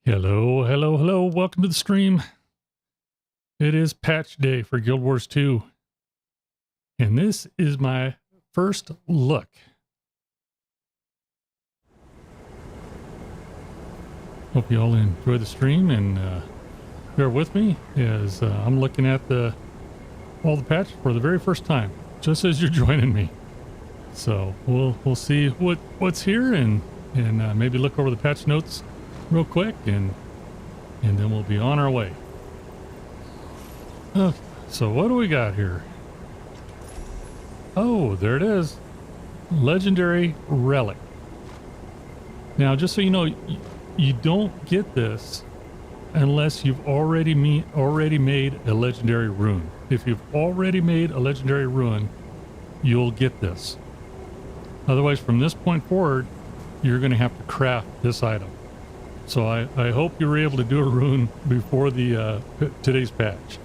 Hello, hello, hello. Welcome to the stream. It is patch day for Guild Wars 2. And this is my first look. Hope you all enjoy the stream and bear with me as I'm looking at all the patch for the very first time, just as you're joining me. So we'll see what's here and maybe look over the patch notes real quick and then we'll be on our way. Okay, so what do we got here? Oh, there it is. Legendary Relic. Now, just so you know, you don't get this unless you've already made a legendary rune. If you've already made a legendary rune, you'll get this. Otherwise, from this point forward, you're going to have to craft this item. So I hope you were able to do a rune before the today's patch.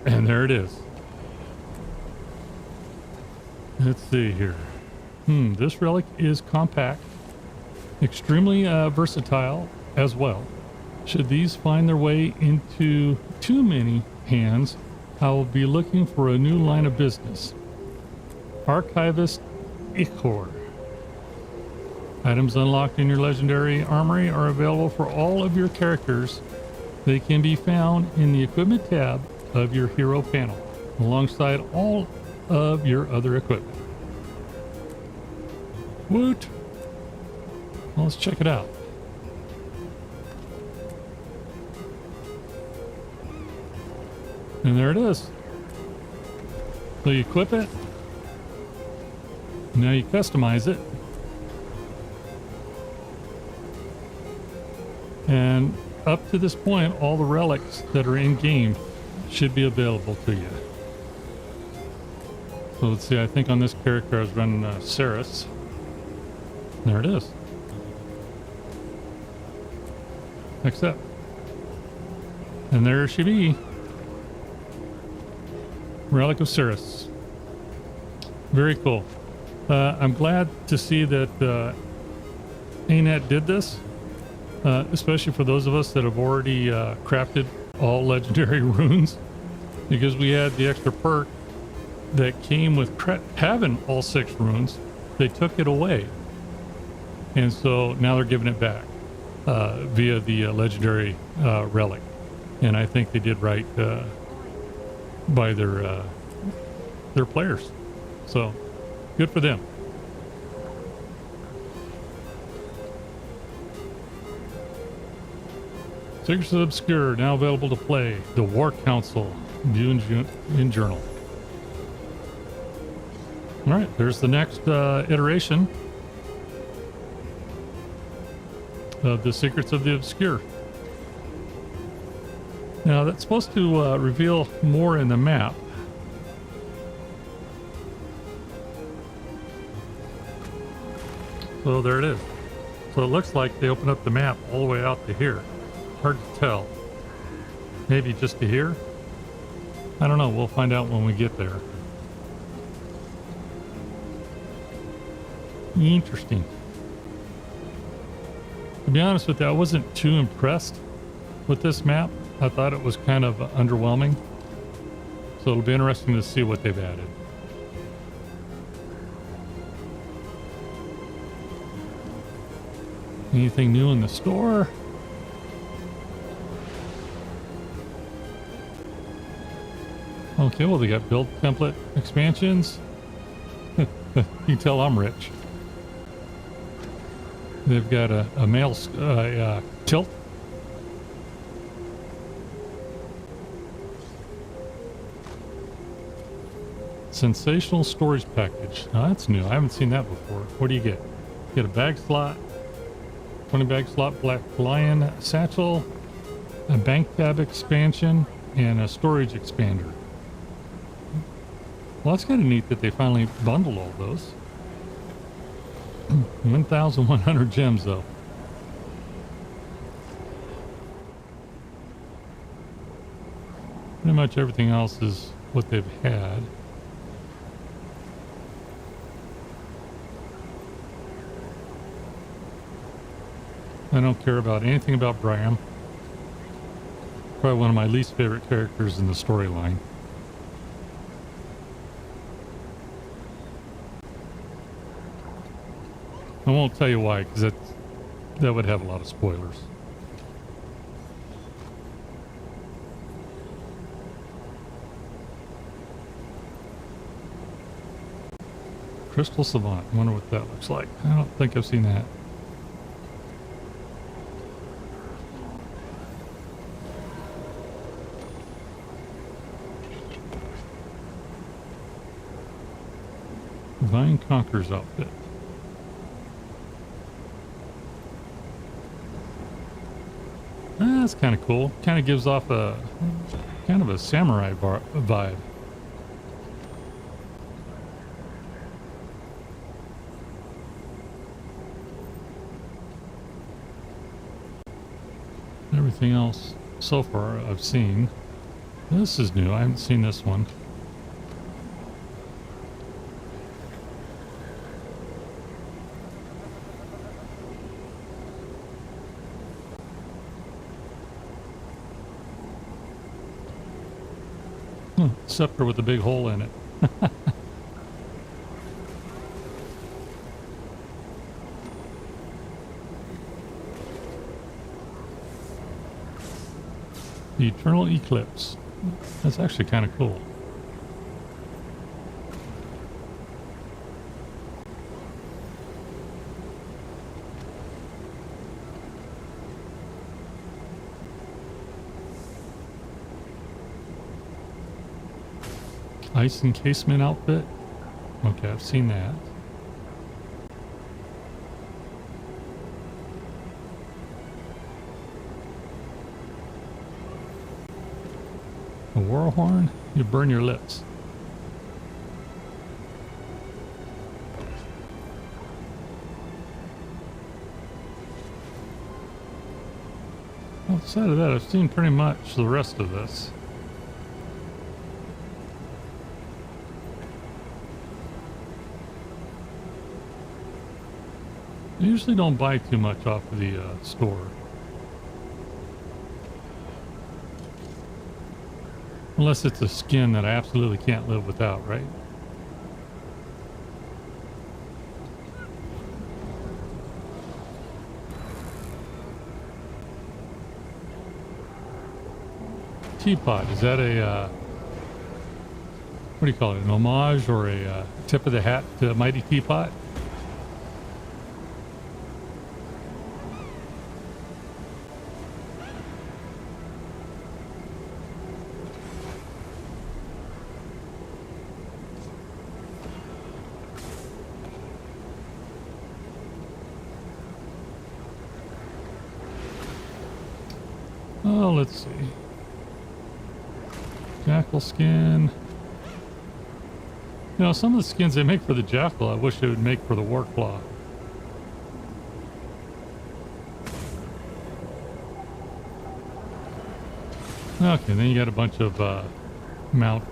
And there it is. Let's see here. This relic is compact, extremely versatile as well. Should these find their way into too many hands, I will be looking for a new line of business. Archivist Ichor. Items unlocked in your legendary armory are available for all of your characters. They can be found in the equipment tab of your hero panel, alongside all of your other equipment. Woot! Well, let's check it out. And there it is. So you equip it. Now you customize it. And up to this point, all the relics that are in game should be available to you. So let's see, I think on this character I was running Ceres. There it is. Accept. And there she be. Relic of Ceres. Very cool. I'm glad to see that ANET did this, especially for those of us that have already crafted all legendary runes, because we had the extra perk that came with having all 6 runes. They took it away, and so now they're giving it back via the legendary relic, and I think they did right by their players. So good for them. Secrets of the Obscure now available to play. The War Council, view in journal. All right, there's the next iteration of the Secrets of the Obscure. Now that's supposed to reveal more in the map. So there it is. So it looks like they open up the map all the way out to here. Hard to tell. Maybe just to here? I don't know. We'll find out when we get there. Interesting. To be honest with you, I wasn't too impressed with this map. I thought it was kind of underwhelming. So it'll be interesting to see what they've added. Anything new in the store? Okay, well, they got build template expansions. You can tell I'm rich. They've got a male tilt. Sensational storage package. Now that's new. I haven't seen that before. What do you get? You get a bag slot, 20 bag slot Black Lion satchel, a bank tab expansion, and a storage expander. Well, that's kind of neat that they finally bundled all those. 1,100 gems, though. Pretty much everything else is what they've had. I don't care about anything about Brian. Probably one of my least favorite characters in the storyline. I won't tell you why, because that would have a lot of spoilers. Crystal Savant. I wonder what that looks like. I don't think I've seen that. Divine Conqueror's outfit. That's kind of cool. Kind of gives off a kind of a samurai vibe. Everything else so far I've seen. This is new. I haven't seen this one. Scepter with a big hole in it. The Eternal Eclipse. That's actually kind of cool. Ice encasement outfit. Okay, I've seen that. A war horn? You burn your lips. Outside of that, I've seen pretty much the rest of this. I usually don't buy too much off of the store. Unless it's a skin that I absolutely can't live without, right? Teapot, is that a, what do you call it, an homage or a tip of the hat to Mighty Teapot? Oh, let's see. Jackal skin. You know, some of the skins they make for the Jackal, I wish they would make for the Warclaw. Okay, then you got a bunch of mount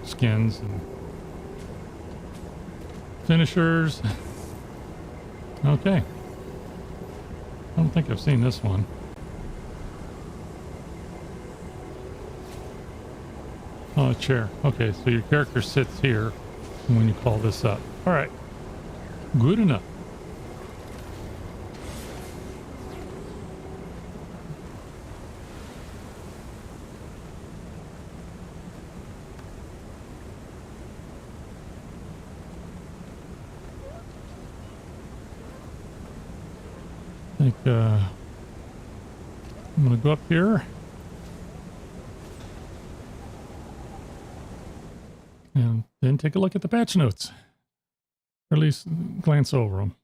skins and finishers. Okay. I don't think I've seen this one. Oh, a chair. Okay, so your character sits here when you call this up. All right. Good enough. I think I'm going to go up here. And then take a look at the patch notes. Or at least glance over them.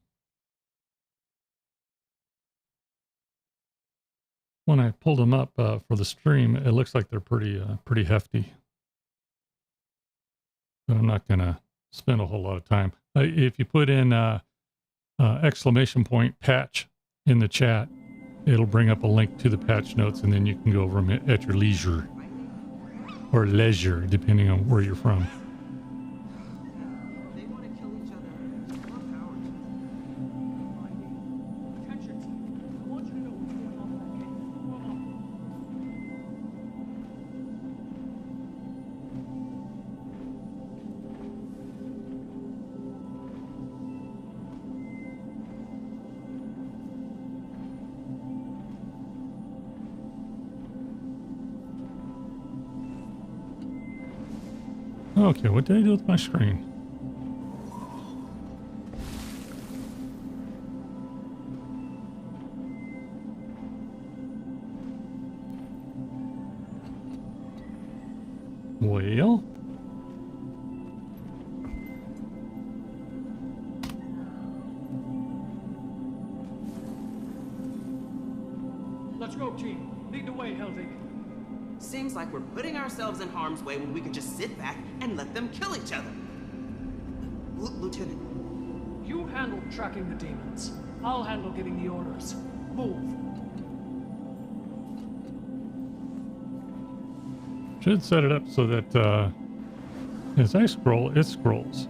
When I pulled them up for the stream, it looks like they're pretty hefty. But I'm not going to spend a whole lot of time. If you put in exclamation point patch in the chat, it'll bring up a link to the patch notes, and then you can go over them at your leisure. or leisure, depending on where you're from. They want to kill each other. More power to them. Attention team. I want you to know what's going on in that cave. Come on. Okay, what did I do with my screen? Well, Let's go, team. Lead the way, Helvig. Seems like we're putting ourselves in harm's way when we could just sit back and let them kill each other. Lieutenant, You handle tracking the demons. I'll handle getting the orders. Move. should set it up so that as I scroll, it scrolls.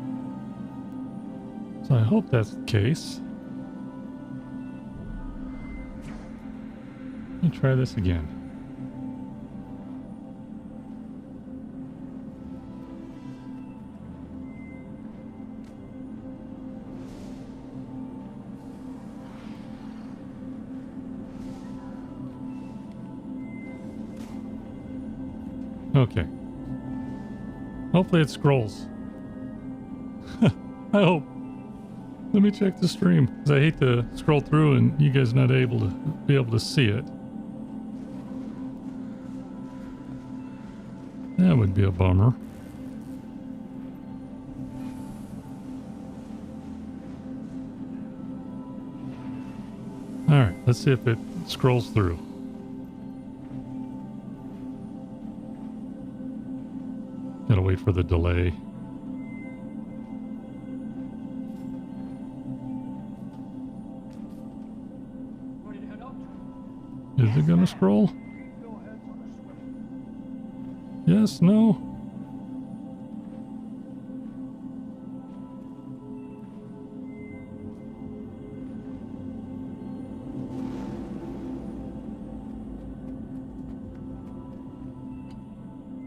So I hope that's the case. Let me try this again. Okay. Hopefully it scrolls. I hope. Let me check the stream, because I hate to scroll through and you guys not able to be able to see it. That would be a bummer. All right, let's see if it scrolls through. Gotta wait for the delay. Ready to head out? Is it gonna scroll? Go ahead on a swift. Yes, no?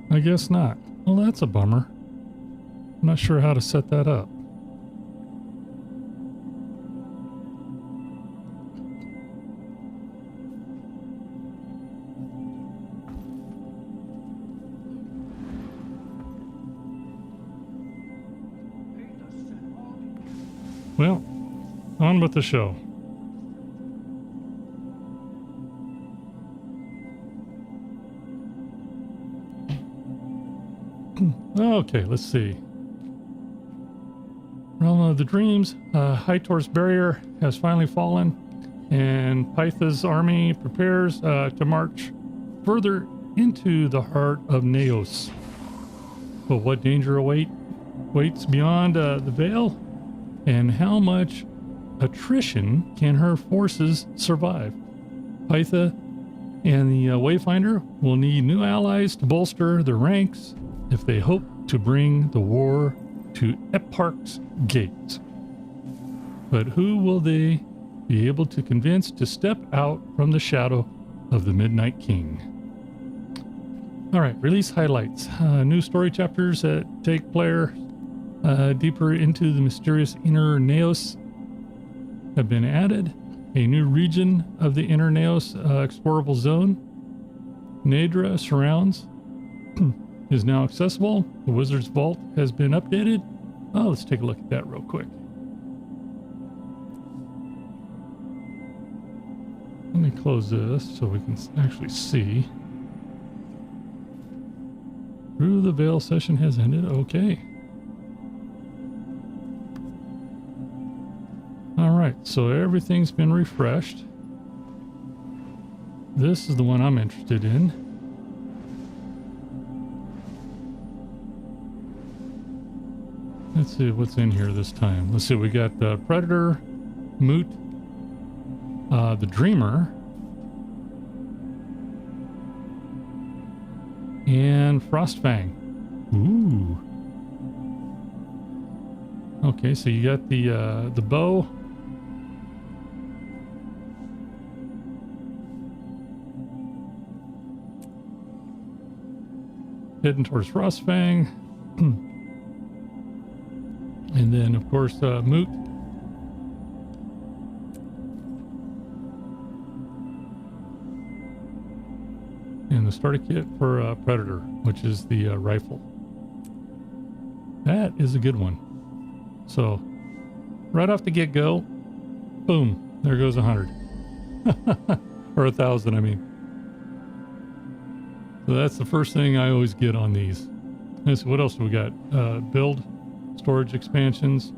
I guess not. Well, that's a bummer. I'm not sure how to set that up. Well, on with the show. Okay, let's see. Realm of the Dreams, Hytor's barrier has finally fallen, and Pytha's army prepares to march further into the heart of Naos. But what danger waits beyond the veil? And how much attrition can her forces survive? Pytha and the Wayfinder will need new allies to bolster their ranks if they hope to bring the war to Eparch's gate. But who will they be able to convince to step out from the shadow of the Midnight King? All right, release highlights. New story chapters that take player deeper into the mysterious Inner Naos have been added. A new region of the Inner Naos explorable zone, Nadra Surrounds, is now accessible. The Wizard's Vault has been updated. Oh, let's take a look at that real quick. Let me close this so we can actually see. Through the Veil session has ended. Okay. All right, so everything's been refreshed. This is the one I'm interested in. Let's see what's in here this time. Let's see, we got the Predator, Moot, the Dreamer, and Frostfang. Ooh. Okay, so you got the bow. Heading towards Frostfang. And then, of course, Moot. And the starter kit for Predator, which is the rifle. That is a good one. So, right off the get-go, boom, there goes 100. Or 1,000, I mean. So that's the first thing I always get on these. Let's see, what else do we got? Build, storage expansions.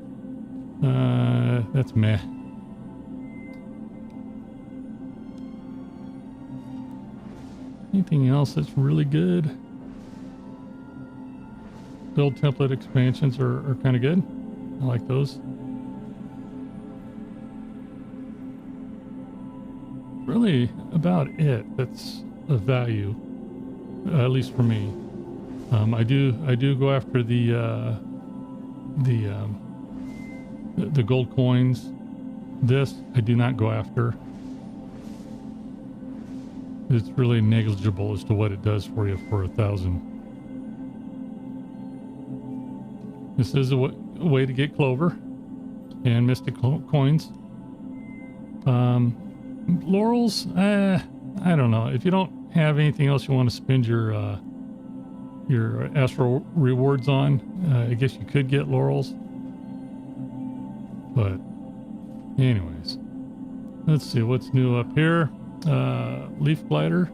That's meh. Anything else that's really good? Build template expansions are kind of good. I like those. Really about it that's of value, at least for me. I do go after the gold coins. This I do not go after. It's really negligible as to what it does for you for 1,000. This is a way to get clover and mystic coins. Laurels, I don't know. If you don't have anything else you want to spend your astral rewards on, I guess you could get laurels. But anyways, let's see what's new up here. Leaf glider,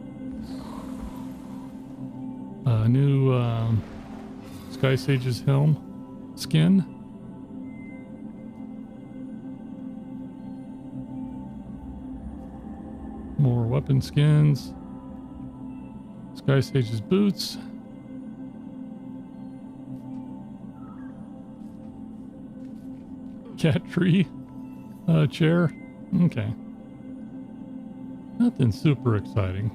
new Sky Sage's helm skin. More weapon skins. Sky Sage's boots. Cat tree chair. Okay. Nothing super exciting.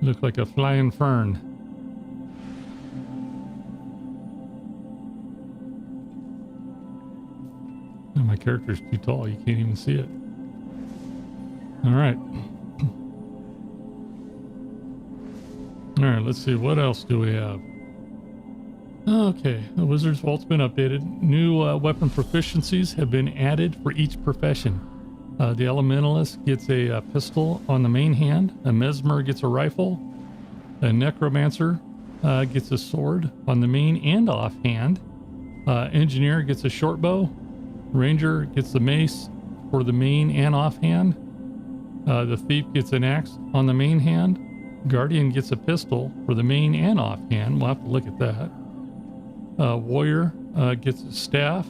Look like a flying fern. Oh, my character's too tall. You can't even see it. All right. All right, let's see. What else do we have? Okay, the Wizard's Vault's been updated. New weapon proficiencies have been added for each profession. The Elementalist gets a pistol on the main hand. A Mesmer gets a rifle. A Necromancer gets a sword on the main and off hand. Engineer gets a short bow. Ranger gets the mace for the main and off hand. The Thief gets an axe on the main hand. Guardian gets a pistol for the main and off hand. We'll have to look at that. Warrior gets a staff,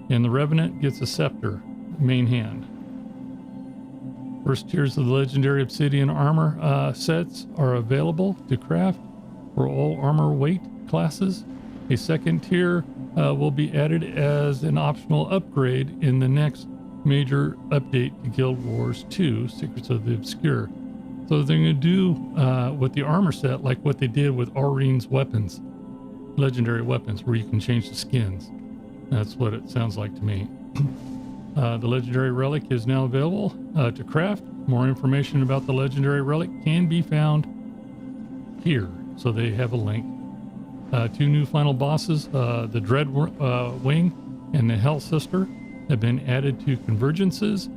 and the Revenant gets a scepter, main hand. First tiers of the legendary obsidian armor sets are available to craft for all armor weight classes. A second tier will be added as an optional upgrade in the next major update to Guild Wars 2, Secrets of the Obscure. So they're going to do with the armor set like what they did with Aurine's weapons. Legendary weapons where you can change the skins. That's what it sounds like to me. The legendary relic is now available to craft. More information about the legendary relic can be found here. So they have a link. Two new final bosses, the Dread Wing and the Hell Sister, have been added to convergences.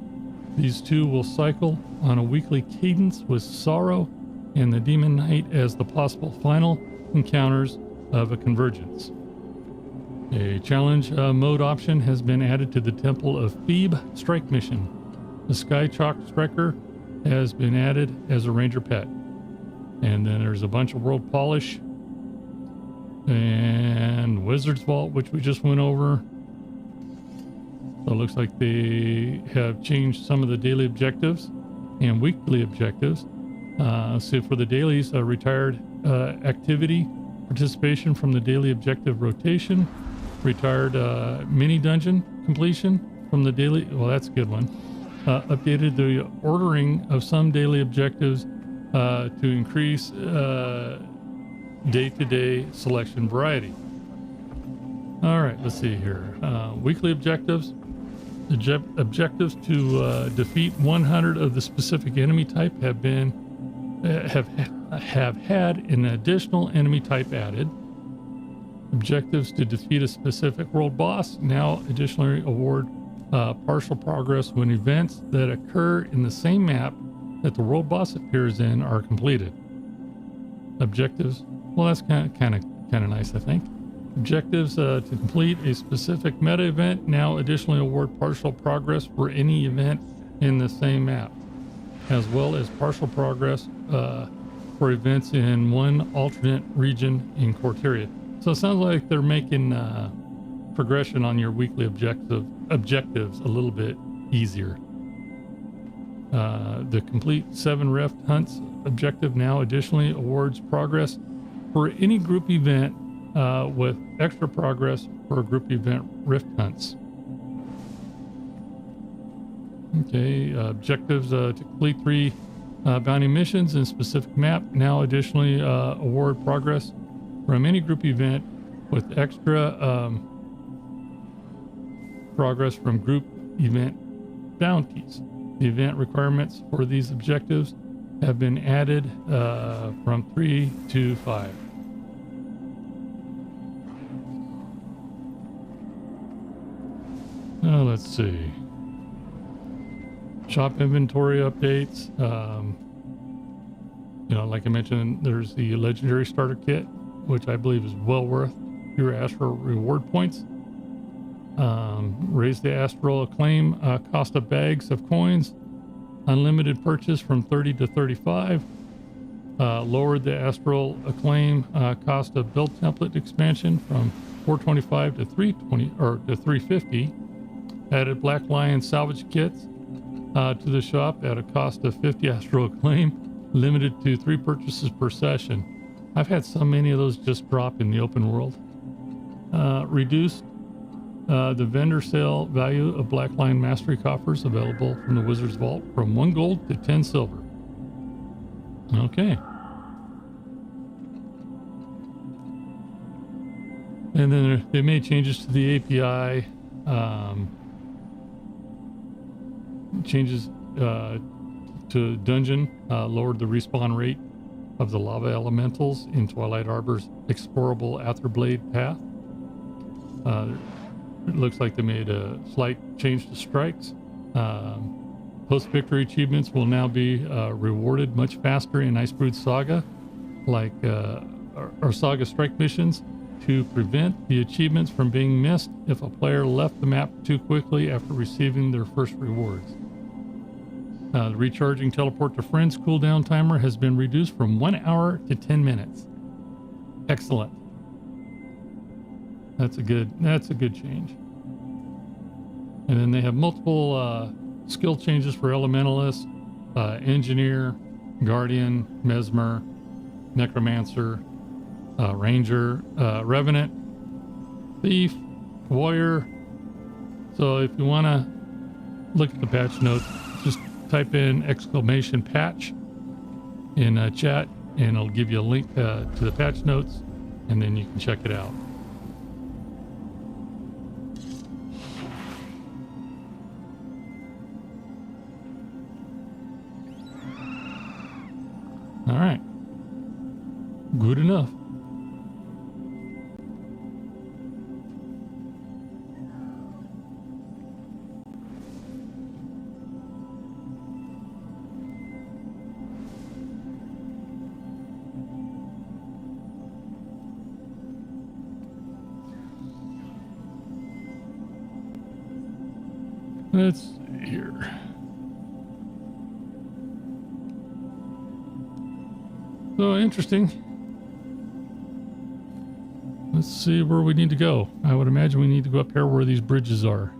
These two will cycle on a weekly cadence with Sorrow and the Demon Knight as the possible final encounters of a convergence. A challenge mode option has been added to the Temple of Phoebe strike mission. The Sky Chalk Striker has been added as a ranger pet. And then there's a bunch of world polish and Wizard's Vault, which we just went over. So it looks like they have changed some of the daily objectives and weekly objectives. So for the dailies, retired activity participation from the daily objective rotation, retired mini dungeon completion from the daily. Well, that's a good one. updated the ordering of some daily objectives to increase day-to-day selection variety. All right, let's see here. Weekly objectives. Objectives to defeat 100 of the specific enemy type have had an additional enemy type added. Objectives to defeat a specific world boss now additionally award partial progress when events that occur in the same map that the world boss appears in are completed. Objectives, well, that's kind of nice, I think. Objectives to complete a specific meta event now additionally award partial progress for any event in the same map, as well as partial progress for events in one alternate region in Corteria. So it sounds like they're making progression on your weekly objectives a little bit easier. The complete 7 Rift Hunts objective now additionally awards progress for any group event with extra progress for group event Rift Hunts. Okay, objectives to complete 3 bounty missions in specific map now additionally award progress from any group event with extra progress from group event bounties. The event requirements for these objectives have been added from 3 to 5. Now let's see. Shop inventory updates. Like I mentioned, there's the legendary starter kit, which I believe is well worth your astral reward points. Raise the astral acclaim cost of bags of coins. Unlimited purchase from 30 to 35. Lowered the astral acclaim cost of build template expansion from 425 to 320 or to 350. Added Black Lion salvage kits to the shop at a cost of 50 astral acclaim, limited to 3 purchases per session. I've had so many of those just drop in the open world. Reduced the vendor sale value of Black Lion mastery coffers available from the Wizard's Vault from 1 gold to 10 silver. Okay. And then they made changes to the API. Changes to dungeon, lowered the respawn rate of the lava elementals in Twilight Arbor's explorable Aetherblade path. It looks like they made a slight change to strikes. Post-victory achievements will now be rewarded much faster in Icebrood Saga, like our Saga strike missions, to prevent the achievements from being missed if a player left the map too quickly after receiving their first rewards. The recharging teleport to friends cooldown timer has been reduced from 1 hour to 10 minutes. Excellent. That's a good change. And then they have multiple skill changes for elementalists, engineer, guardian, mesmer, necromancer, ranger, revenant, thief, warrior. So if you want to look at the patch notes, just type in !patch in chat and it'll give you a link to the patch notes, and then you can check it out. All right. Good enough. Let's see here. So interesting. Let's see where we need to go. I would imagine we need to go up here where these bridges are.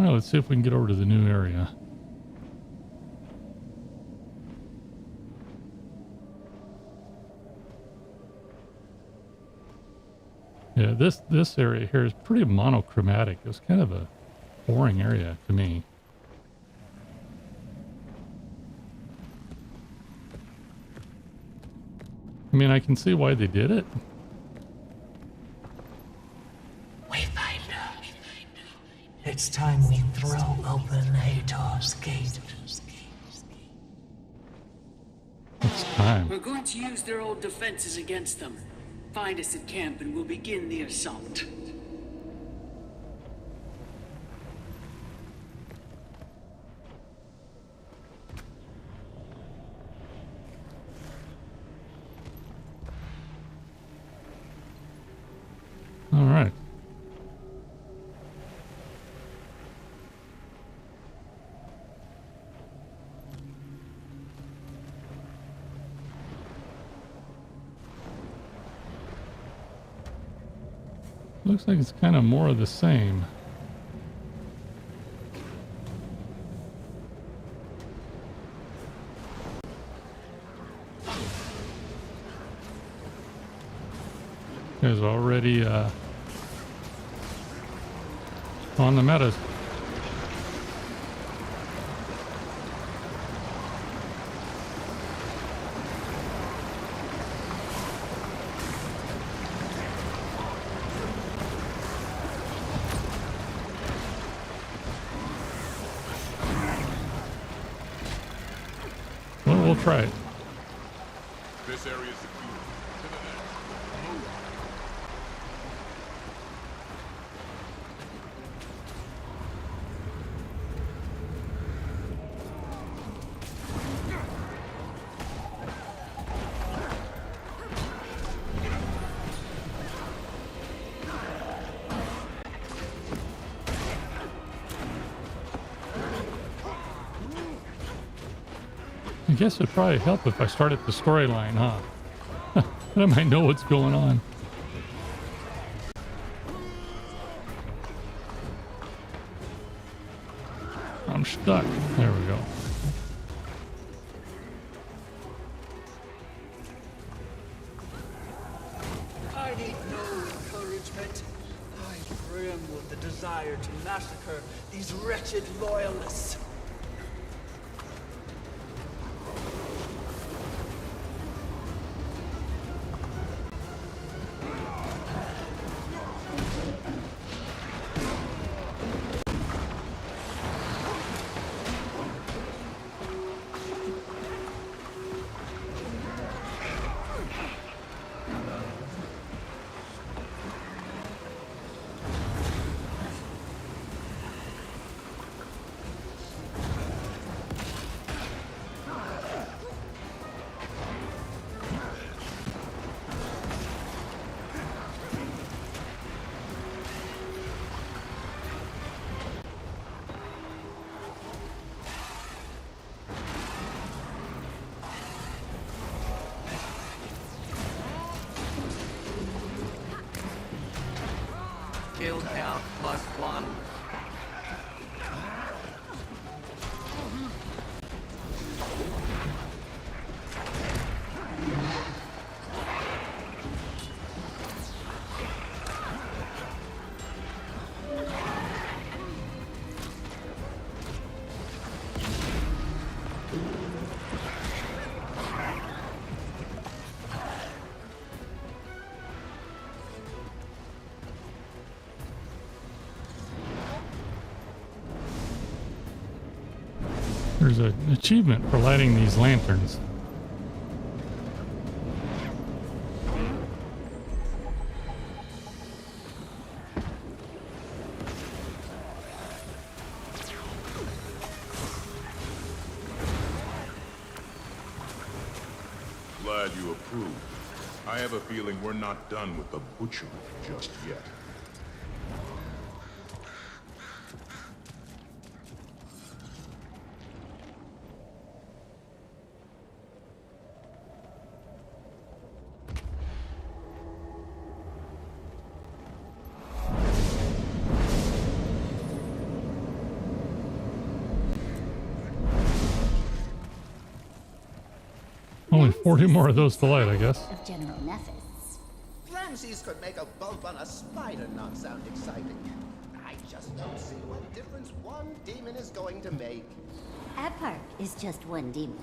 All right, let's see if we can get over to the new area. Yeah, this area here is pretty monochromatic. It was kind of a boring area to me. I mean, I can see why they did it. Wayfinder. It's time we throw open Hator's gate. It's time. We're going to use their old defenses against them. Find us at camp and we'll begin the assault. All right. Looks like it's kind of more of the same. You guys are already on the metas. Well, we'll try it. This area is secure. To the next. Move. I guess it'd probably help if I started the storyline, huh? Then I might know what's going on. I'm stuck. There we go. I need no encouragement. I brim with the desire to massacre these wretched loyalists. Kill count +1. There's an achievement for lighting these lanterns. Glad you approve. I have a feeling we're not done with the butchery just yet. Only 40 more of those to light, I guess. Of General Nephis. Ramses could make a bump on a spider not sound exciting. I just don't see what difference one demon is going to make. Adpark is just one demon.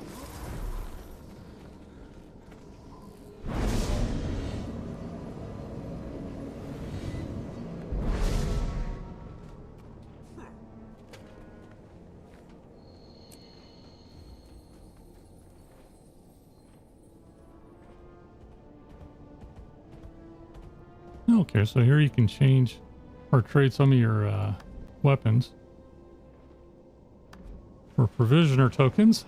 Okay, so here you can change or trade some of your weapons for provisioner tokens.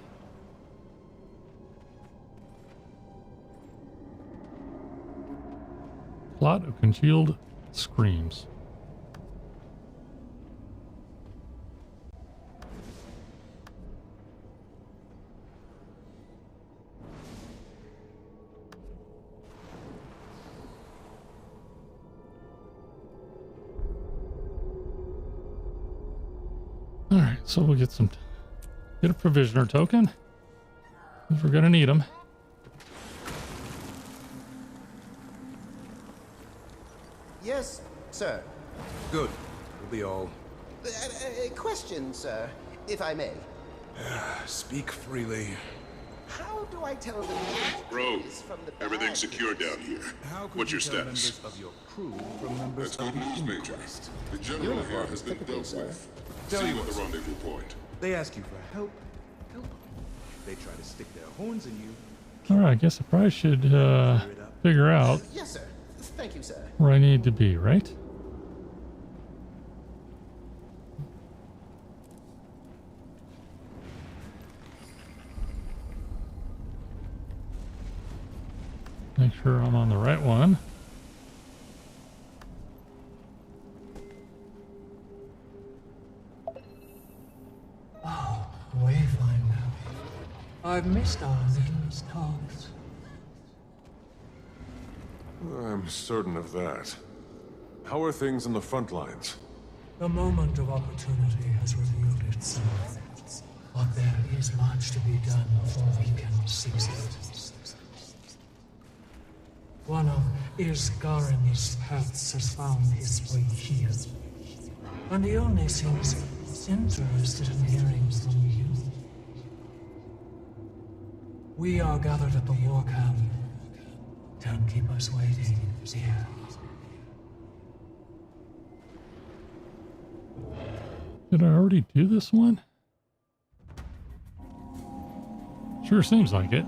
Plot of congealed screams. All right, so we'll get a provisioner token if we're gonna need them. Yes, sir. Good. We'll be all... Question, sir, if I may. Speak freely. How do I tell the Bro, news from the everything's bad secure news? down here. How could What's you your tell status? members of your crew from members Let's go of to the this major. Inquest? The general here Uniform has been typically, dealt sir. with. Tell See you you at the what, rendezvous point. They ask you for help. Help. They try to stick their horns in you. All right, I guess I probably should figure out Yes, sir. Thank you, sir. where I need to be, right? Make sure I'm on the right one. Oh, Wayfinder. I've missed our little talks. I'm certain of that. How are things in the front lines? The moment of opportunity has revealed itself. But there is much to be done before we can seize it. One of Isgarin's paths has found his way here. And he only seems interested in hearing from you. We are gathered at the war camp. Don't keep us waiting, dear. Did I already do this one? Sure seems like it.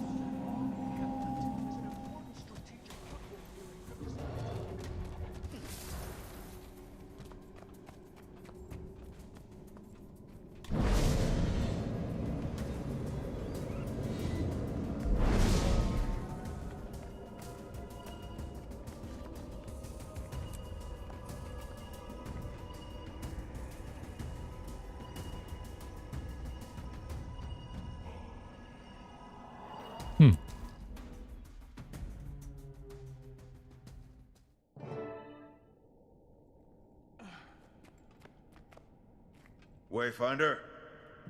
Wayfinder?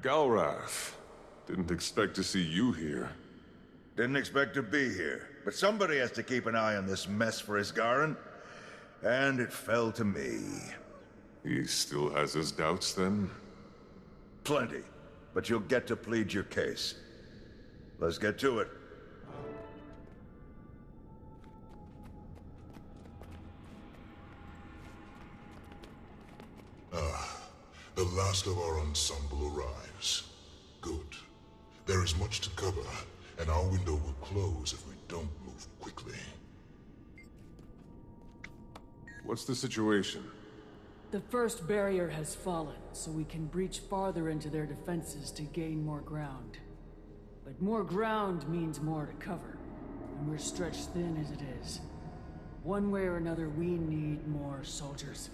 Galrath. Didn't expect to see you here. Didn't expect to be here, but somebody has to keep an eye on this mess for Isgarin, and it fell to me. He still has his doubts, then? Plenty, but you'll get to plead your case. Let's get to it. The last of our ensemble arrives. Good. There is much to cover, and our window will close if we don't move quickly. What's the situation? The first barrier has fallen, so we can breach farther into their defenses to gain more ground. But more ground means more to cover, and we're stretched thin as it is. One way or another, we need more soldiers.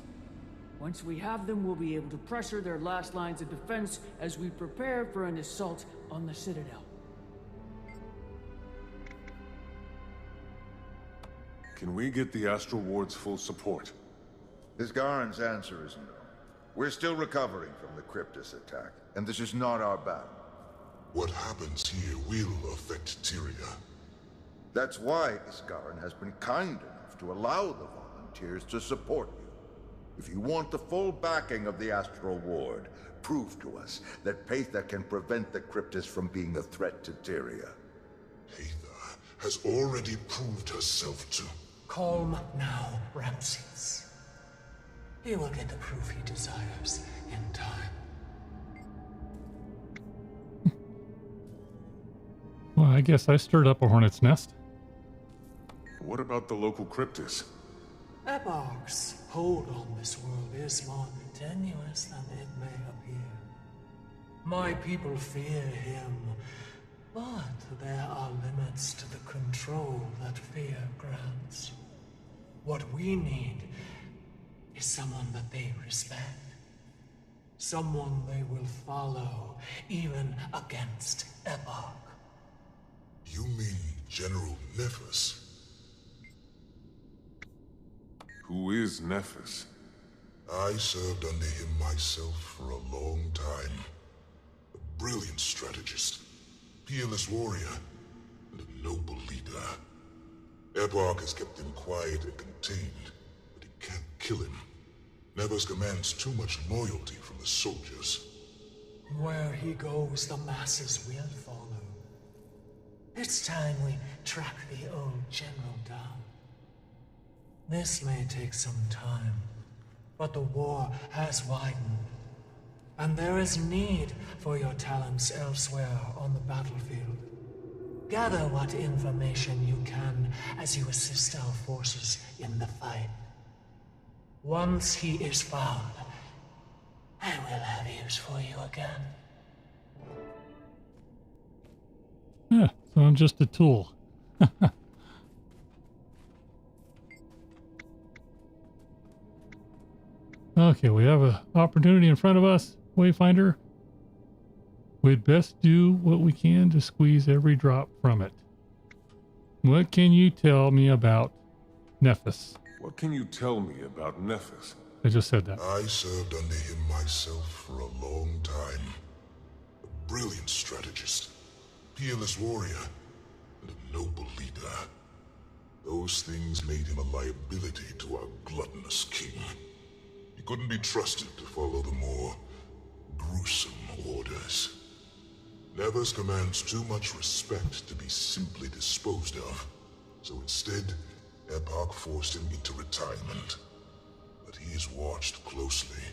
Once we have them, we'll be able to pressure their last lines of defense as we prepare for an assault on the Citadel. Can we get the Astral Ward's full support? Isgarin's answer is no. We're still recovering from the Cryptus attack, and this is not our battle. What happens here will affect Tyria. That's why Iskarin has been kind enough to allow the volunteers to support you. If you want the full backing of the Astral Ward, prove to us that Paitha can prevent the Cryptus from being a threat to Tyria. Paitha has already proved herself to... Calm now, Ramses. He will get the proof he desires in time. Well, I guess I stirred up a hornet's nest. What about the local Cryptus? Epoch's hold on this world is more tenuous than it may appear. My people fear him, but there are limits to the control that fear grants. What we need is someone that they respect. Someone they will follow, even against Epoch. You mean General Nephis? Who is Nephis? I served under him myself for a long time. A brilliant strategist, peerless warrior, and a noble leader. Epoch has kept him quiet and contained, but he can't kill him. Nephis commands too much loyalty from the soldiers. Where he goes, the masses will follow. It's time we track the old general down. This may take some time, but the war has widened, and there is need for your talents elsewhere on the battlefield. Gather what information you can as you assist our forces in the fight. Once he is found, I will have use for you again. Yeah, so I'm just a tool. Okay, we have an opportunity in front of us, Wayfinder. We'd best do what we can to squeeze every drop from it. What can you tell me about Nephis? What can you tell me about Nephis? I just said that. I served under him myself for a long time. A brilliant strategist, peerless warrior, and a noble leader. Those things made him a liability to our gluttonous king. He couldn't be trusted to follow the more gruesome orders. Nephis commands too much respect to be simply disposed of. So instead, Epoch forced him into retirement. But he is watched closely.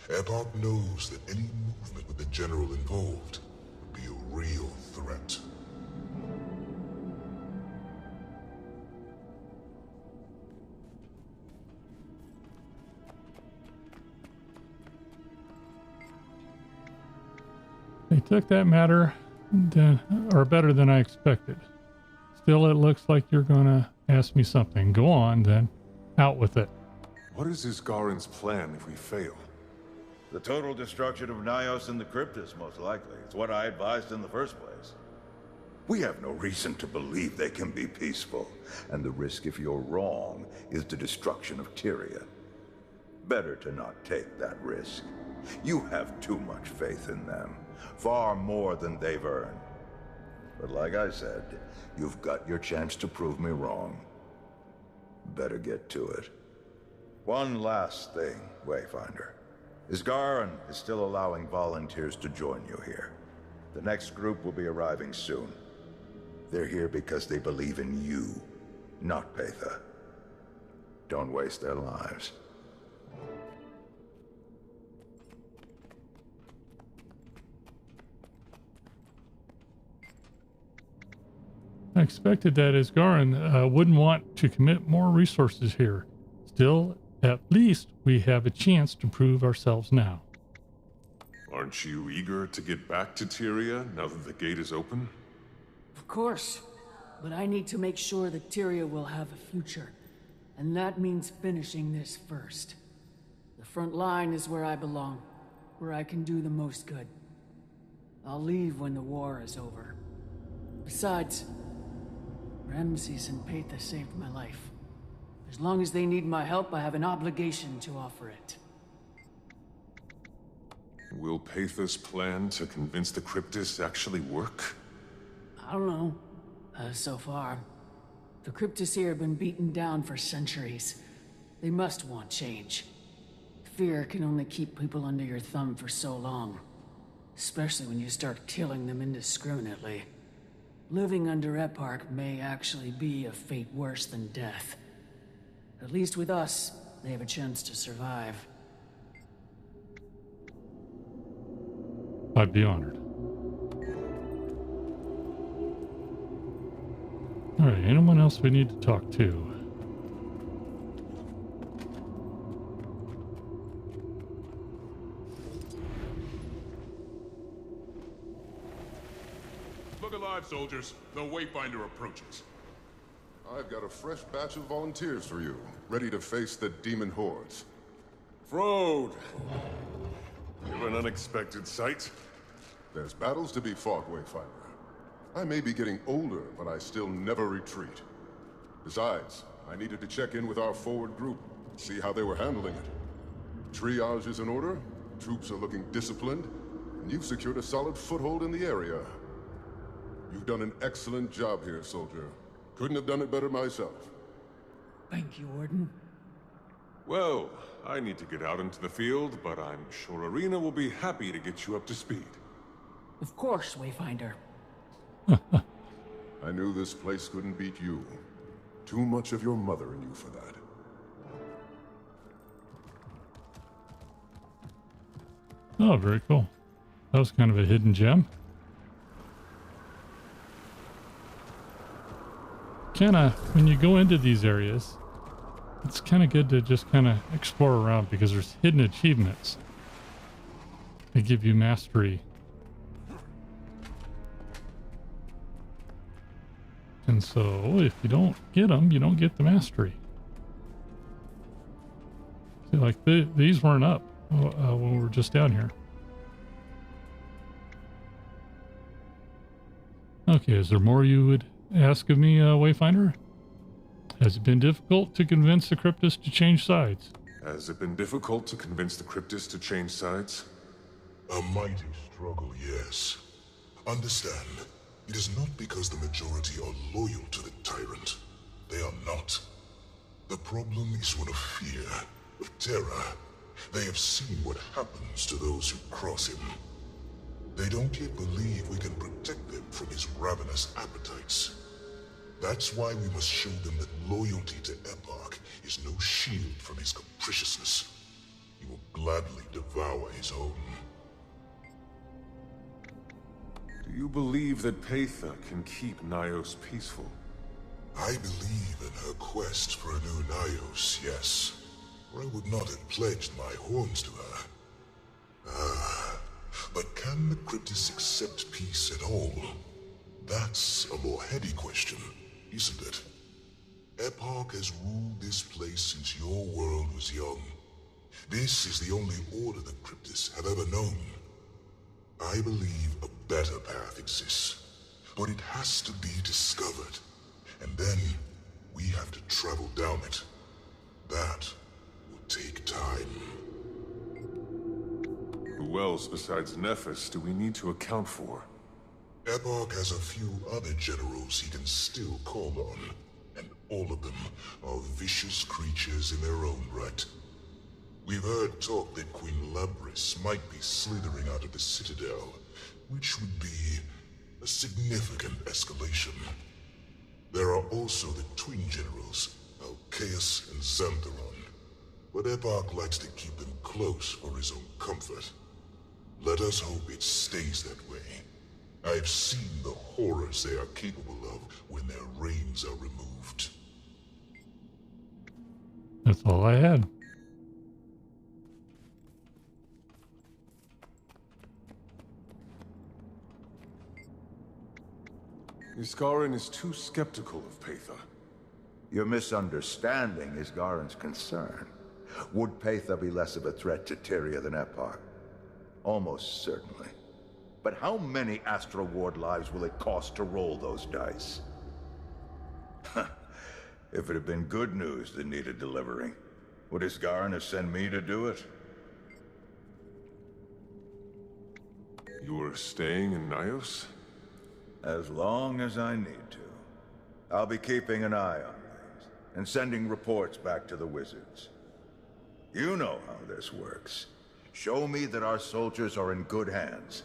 Epoch knows that any movement with the general involved would be a real threat. They took that matter better than I expected. Still, it looks like you're gonna ask me something. Go on, then. Out with it. What is Iskarin's plan if we fail? The total destruction of Nyos and the Cryptus, most likely. It's what I advised in the first place. We have no reason to believe they can be peaceful, and the risk if you're wrong is the destruction of Tyria. Better to not take that risk. You have too much faith in them, far more than they've earned. But like I said, you've got your chance to prove me wrong. Better get to it. One last thing, Wayfinder. Isgarin is still allowing volunteers to join you here. The next group will be arriving soon. They're here because they believe in you, not Paitha. Don't waste their lives. I expected that Isgarin wouldn't want to commit more resources here. Still, at least we have a chance to prove ourselves now. Aren't you eager to get back to Tyria now that the gate is open? Of course, but I need to make sure that Tyria will have a future. And that means finishing this first. The front line is where I belong, where I can do the most good. I'll leave when the war is over. Besides, Ramses and Paitha saved my life. As long as they need my help, I have an obligation to offer it. Will Paitha's plan to convince the Cryptus actually work? I don't know. So far. The Cryptis here have been beaten down for centuries. They must want change. Fear can only keep people under your thumb for so long. Especially when you start killing them indiscriminately. Living under Eparch may actually be a fate worse than death. At least with us, they have a chance to survive. I'd be honored. Alright, anyone else we need to talk to? Look alive, soldiers. The Wayfinder approaches. I've got a fresh batch of volunteers for you, ready to face the demon hordes. Frode! You're an unexpected sight. There's battles to be fought, Wayfinder. I may be getting older, but I still never retreat. Besides, I needed to check in with our forward group, see how they were handling it. Triage is in order, troops are looking disciplined, and you've secured a solid foothold in the area. You've done an excellent job here, soldier. Couldn't have done it better myself. Thank you, Warden. Well, I need to get out into the field, but I'm sure Arena will be happy to get you up to speed. Of course, Wayfinder. I knew this place couldn't beat you. Too much of your mother in you for that. Oh, very cool. That was kind of a hidden gem. Kinda, when you go into these areas, it's kind of good to just kind of explore around because there's hidden achievements. They give you mastery. And so, if you don't get them, you don't get the mastery. See, like, these weren't up when we were just down here. Okay, is there more you would ask of me, Wayfinder? Has it been difficult to convince the Cryptis to change sides? Has it been difficult to convince the Cryptis to change sides? A mighty struggle, yes. Understand, it is not because the majority are loyal to the tyrant. They are not. The problem is one of fear, of terror. They have seen what happens to those who cross him. They don't yet believe we can protect them from his ravenous appetites. That's why we must show them that loyalty to Eparch is no shield from his capriciousness. He will gladly devour his own. Do you believe that Paitha can keep Nyos peaceful? I believe in her quest for a new Nyos, yes. Or I would not have pledged my horns to her. But can the Cryptis accept peace at all? That's a more heady question, isn't it? Eparch has ruled this place since your world was young. This is the only order the Cryptis have ever known. I believe a better path exists, but it has to be discovered. And then, we have to travel down it. That will take time. Who else besides Nephis do we need to account for? Eparch has a few other generals he can still call on, and all of them are vicious creatures in their own right. We've heard talk that Queen Labris might be slithering out of the Citadel, which would be a significant escalation. There are also the twin generals, Alcaeus and Xantharon, but Eparch likes to keep them close for his own comfort. Let us hope it stays that way. I've seen the horrors they are capable of when their reins are removed. That's all I had. Isgarin is too skeptical of Paitha. You're misunderstanding Isgarin's concern. Would Paitha be less of a threat to Tyria than Eparch? Almost certainly. But how many Astral Ward lives will it cost to roll those dice? If it had been good news that needed delivering, would Isgarin have sent me to do it? You are staying in Nyos? As long as I need to. I'll be keeping an eye on things and sending reports back to the wizards. You know how this works. Show me that our soldiers are in good hands,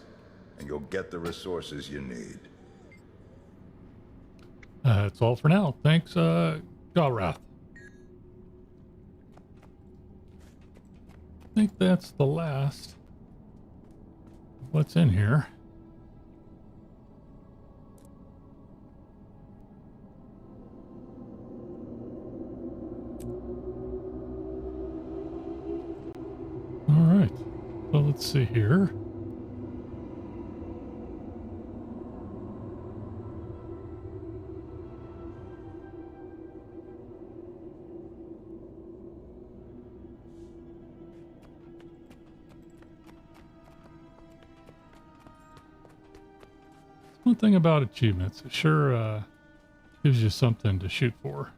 and you'll get the resources you need. That's all for now. Thanks, Galrath. I think that's the last. What's in here? All right. So let's see here. One thing about achievements, it sure gives you something to shoot for.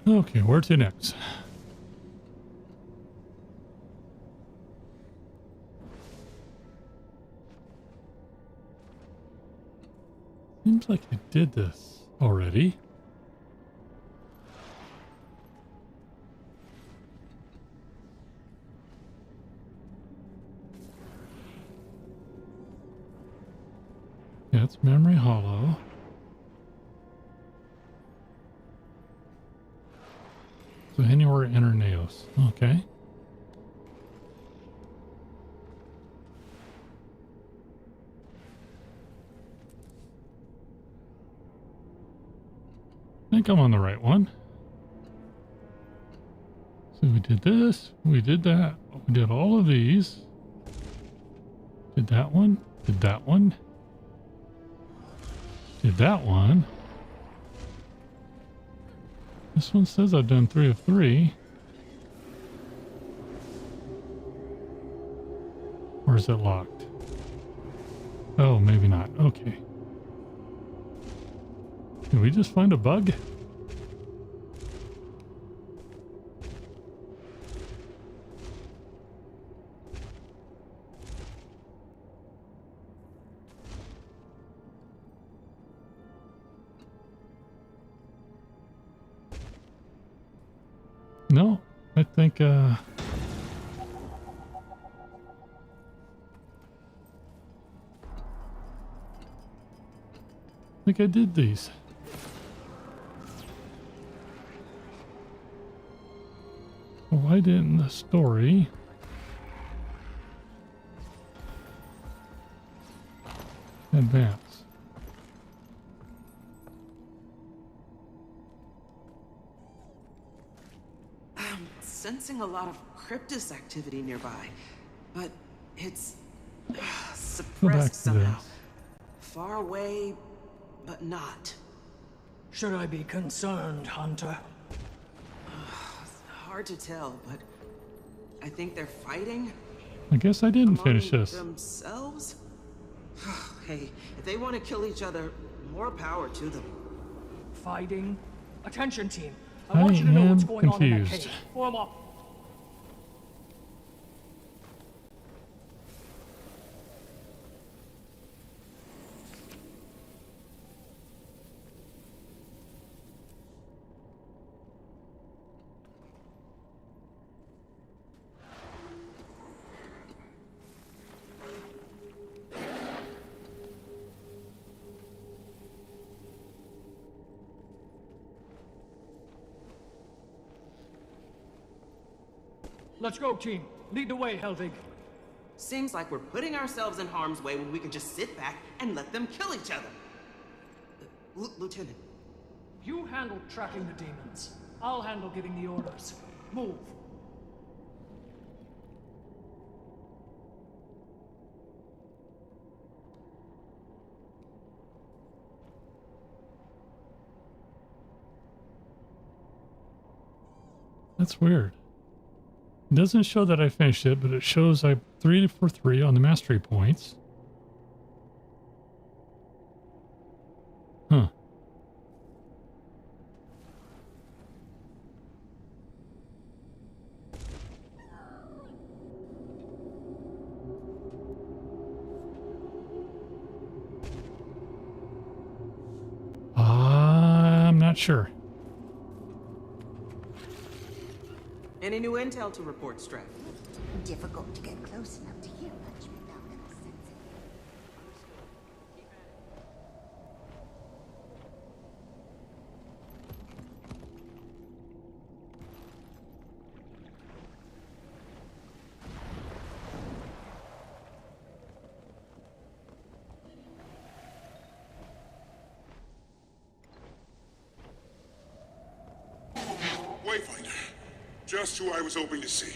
Okay, where to next? Seems like I did this already. Yeah, it's Memory Hollow. So anywhere enter Naos. Okay. I think I'm on the right one. So we did this, we did that, we did all of these. Did that one, did that one. Did that one. This one says I've done 3 of 3. Or is it locked? Oh, maybe not. Okay. Did we just find a bug? No, I think I think I did these. Why didn't the story advance? I'm sensing a lot of cryptis activity nearby, but it's Go back suppressed to somehow. this. Far away, but not. Should I be concerned, Hunter? Hard to tell, but I think they're fighting I guess I didn't among finish this. themselves. Hey, if they want to kill each other, more power to them. Fighting? Attention, team. I I want you to know what's am going on in that confused. cave. Form up. Let's go, team. Lead the way, Helvig. Seems like we're putting ourselves in harm's way when we can just sit back and let them kill each other. Lieutenant. You handle tracking the demons. I'll handle getting the orders. Move. That's weird. It doesn't show that I finished it, but it shows I'm 3 for 3 on the mastery points. Huh. I'm not sure. Any new intel to report, Strat? Difficult to get close enough to hear much without them sensing. Wayfinder. Just who I was hoping to see.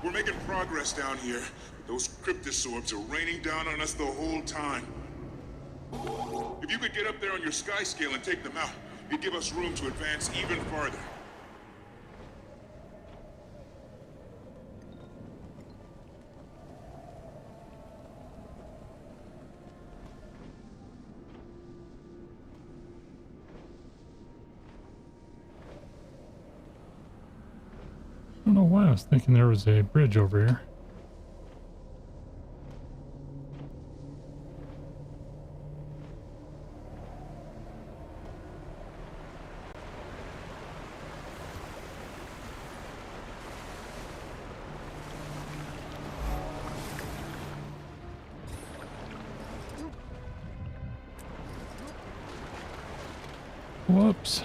We're making progress down here, but those cryptosorbs are raining down on us the whole time. If you could get up there on your sky scale and take them out, it'd give us room to advance even farther. I don't know why I was thinking there was a bridge over here. Whoops.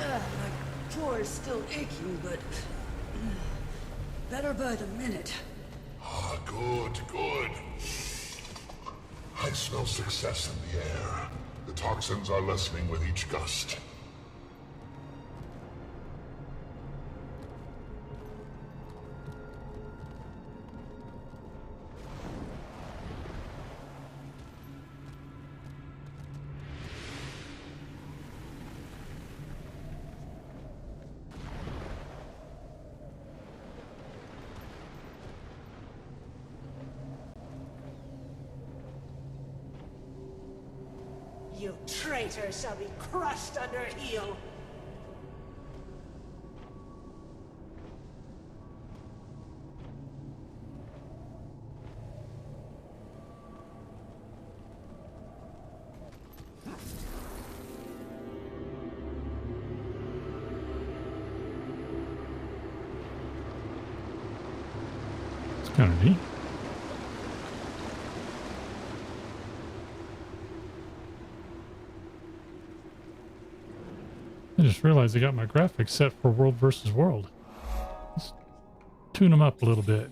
My jaw is still aching, but better by the minute. Ah, good, good. I smell success in the air. The toxins are lessening with each gust. You traitors shall be crushed under heel. It's kind of neat. I just realized I got my graphics set for World versus World. Let's tune them up a little bit.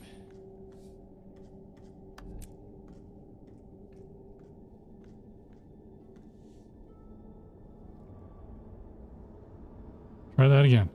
Try that again.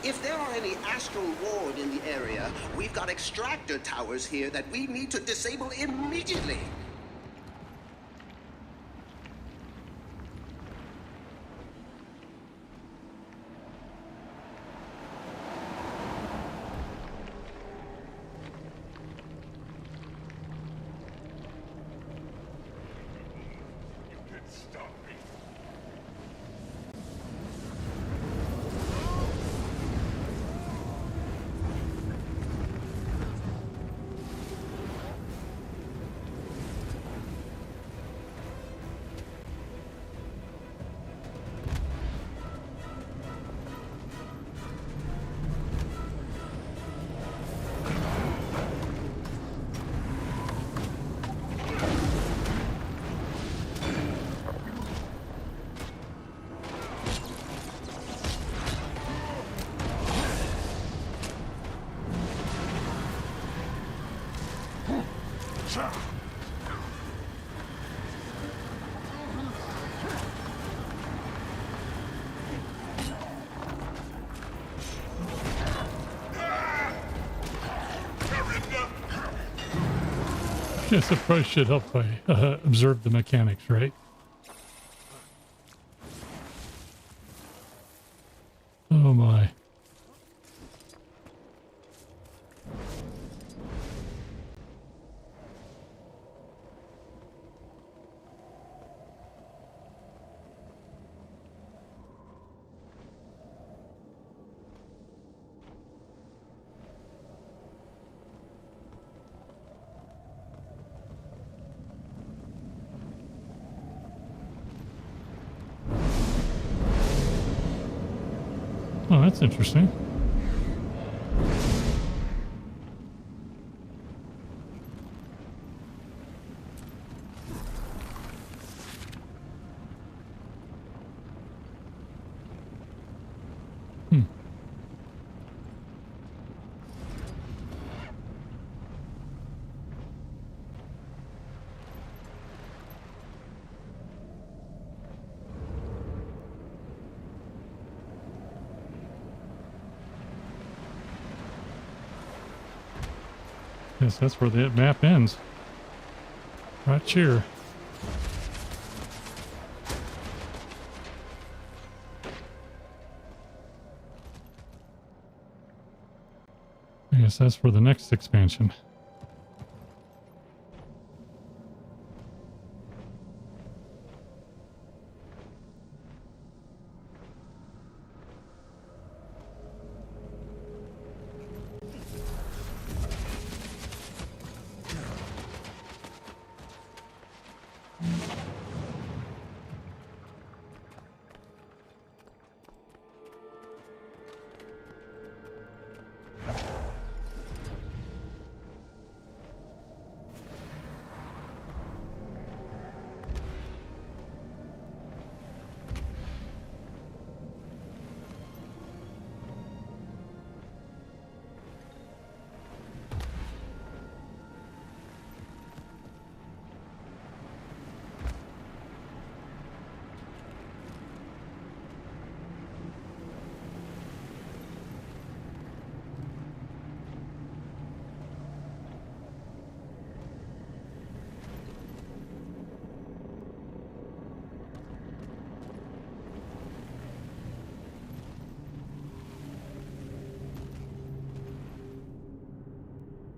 If there are any astral ward in the area, we've got extractor towers here that we need to disable immediately. Guess it probably should help if I observe the mechanics, right? Oh my. Oh, that's interesting. Yes, that's where the map ends. Right here. I guess that's for the next expansion.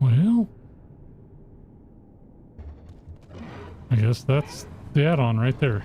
Well, I guess that's the add-on right there.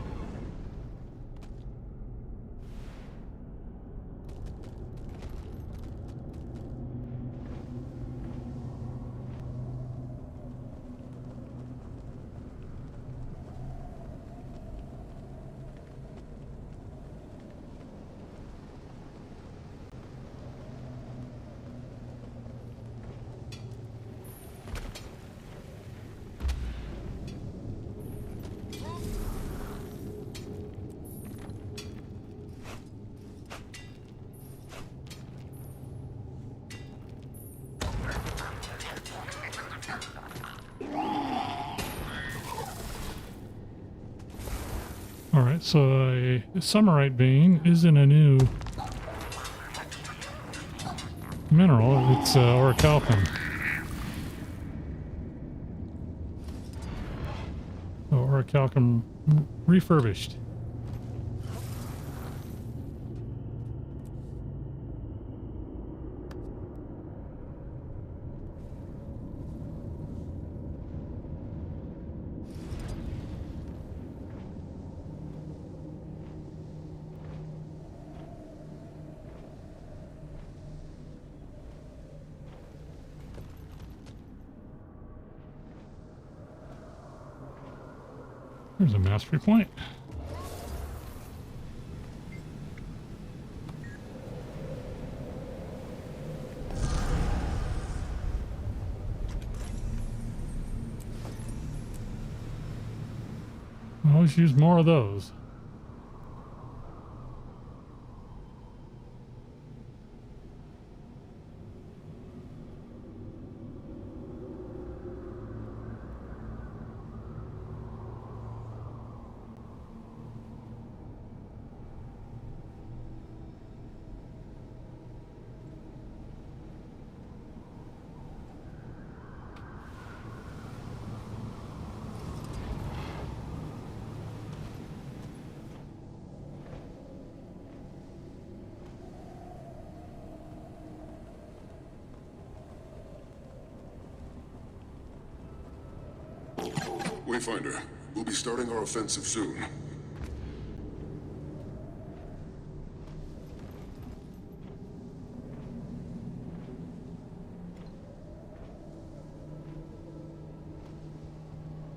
Alright, so a Summerite vein isn't a new mineral. It's orichalcum. So orichalcum refurbished. There's a mastery point. Always use more of those. Wayfinder, we'll be starting our offensive soon.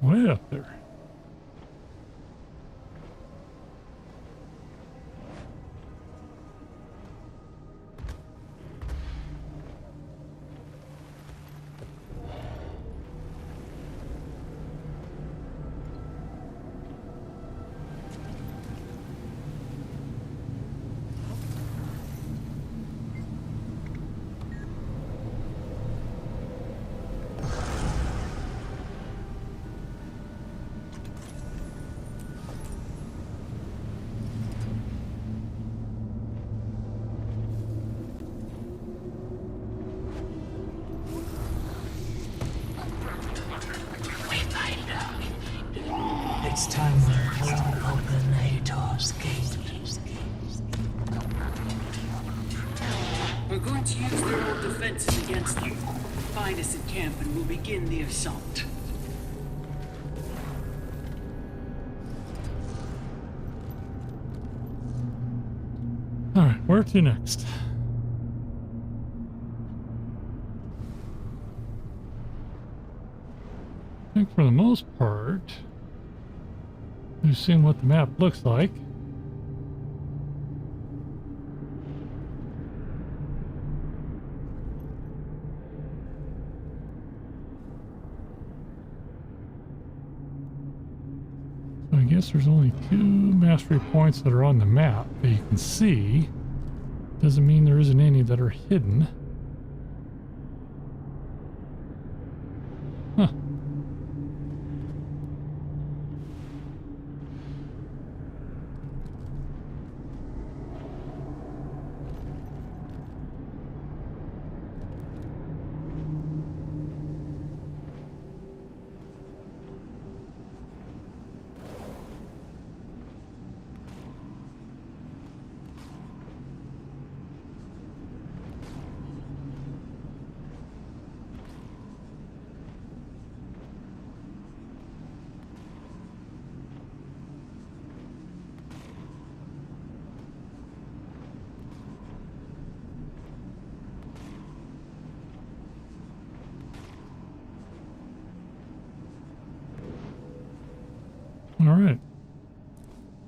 Way up there. It's time we open Hator's gate. We're going to use their old defenses against them. Find us at camp and we'll begin the assault. Alright, where to next? I think for the most part, we've seen what the map looks like. So I guess there's only 2 mastery points that are on the map that you can see. Doesn't mean there isn't any that are hidden. Huh. Alright.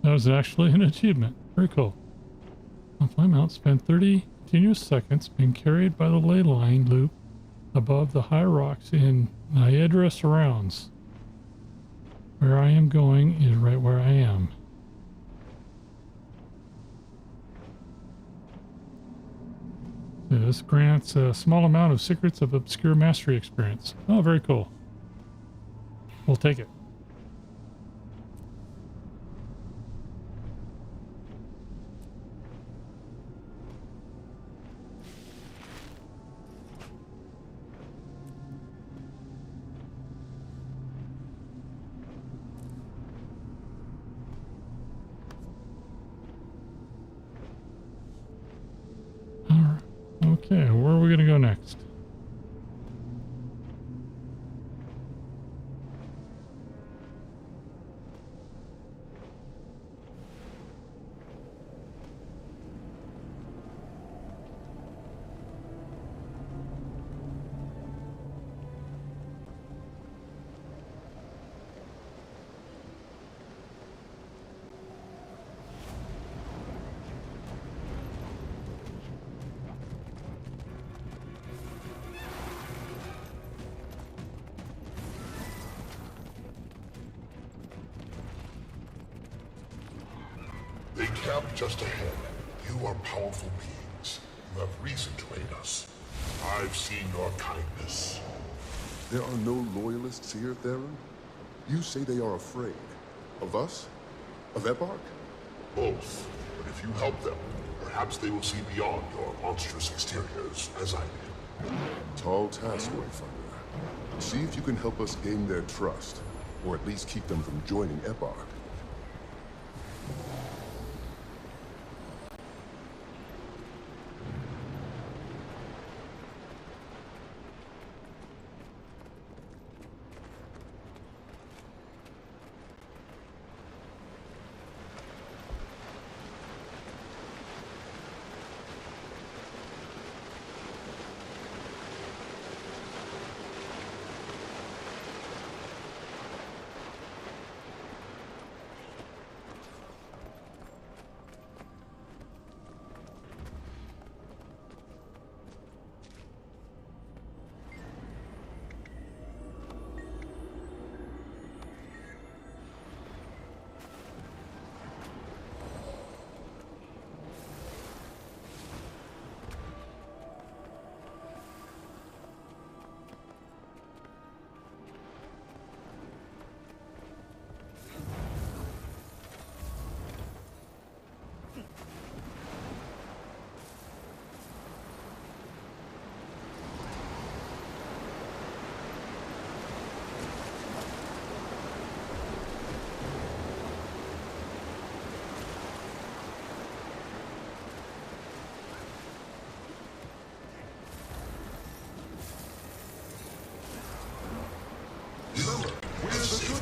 That was actually an achievement. Very cool. On fly mount, spend 30 continuous seconds being carried by the ley line loop above the high rocks in Niagara surrounds. Where I am going is right where I am. This grants a small amount of Secrets of Obscure Mastery experience. Oh, very cool. We'll take it. Okay, where are we going to go next? They camp just ahead. You are powerful beings. You have reason to aid us. I've seen your kindness. There are no loyalists here, Theron? You say they are afraid. Of us? Of Eparch? Both. But if you help them, perhaps they will see beyond your monstrous exteriors, as I did. Tall task, Wayfinder. See if you can help us gain their trust, or at least keep them from joining Eparch.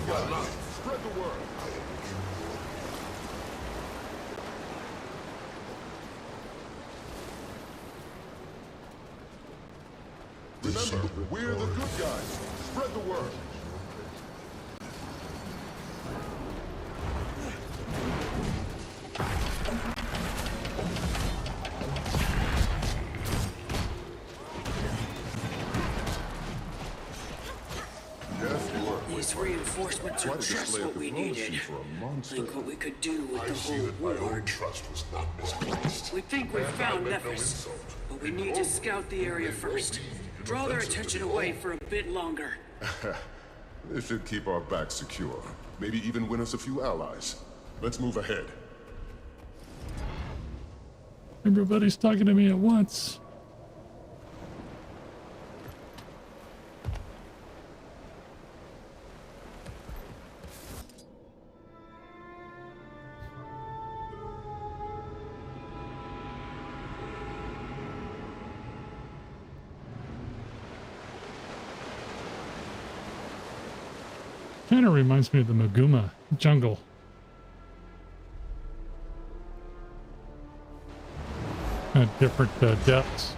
Spread the word. Remember, we're the good guys. Spread the word. These reinforcements are just what we needed. Think what we could do with the whole My own trust was not misplaced. We think we've found Nephis, but we need to scout the area first. Draw their attention away for a bit longer. This should keep our backs secure. Maybe even win us a few allies. Let's move ahead. Everybody's talking to me at once. Kind of reminds me of the Maguma jungle. Different depths.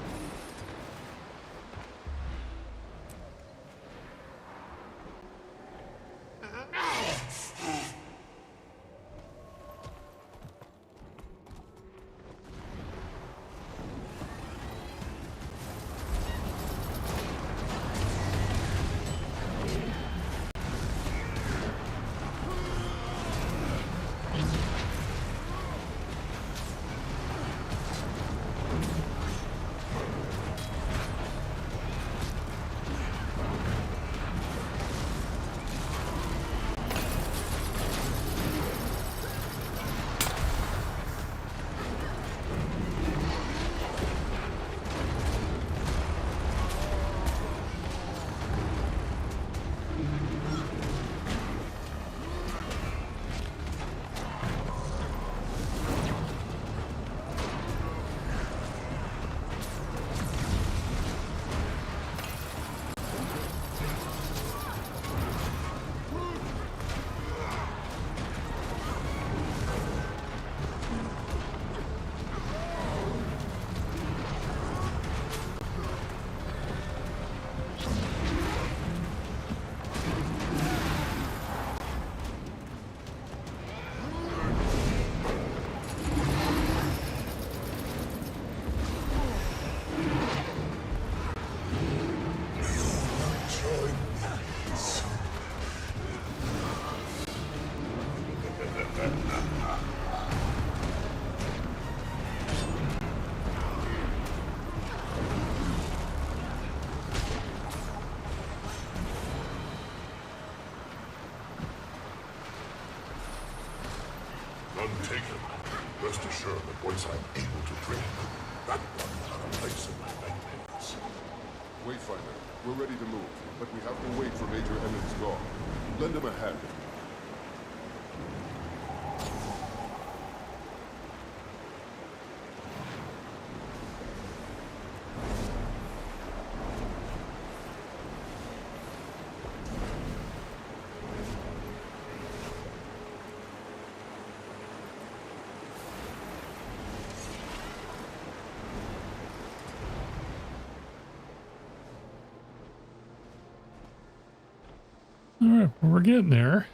as I'm able to train them. That one on a place in my nightmares. Wayfinder, we're ready to move, but we have to wait for Major Emmons gone. Lend him a hand. All right, well, we're getting there.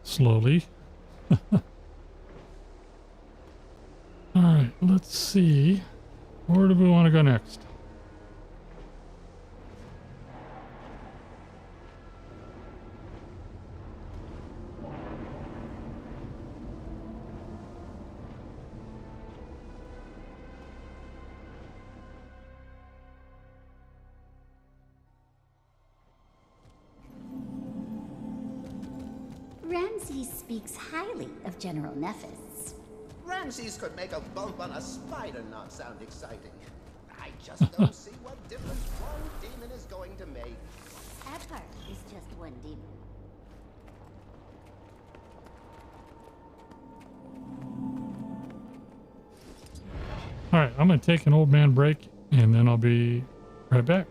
Slowly. All right, let's see. Where do we want to go next? Ramses speaks highly of General Nephis. Ramses could make a bump on a spider not sound exciting. I just don't see what difference one demon is going to make. That part is just one demon. All right, I'm going to take an old man break, and then I'll be right back.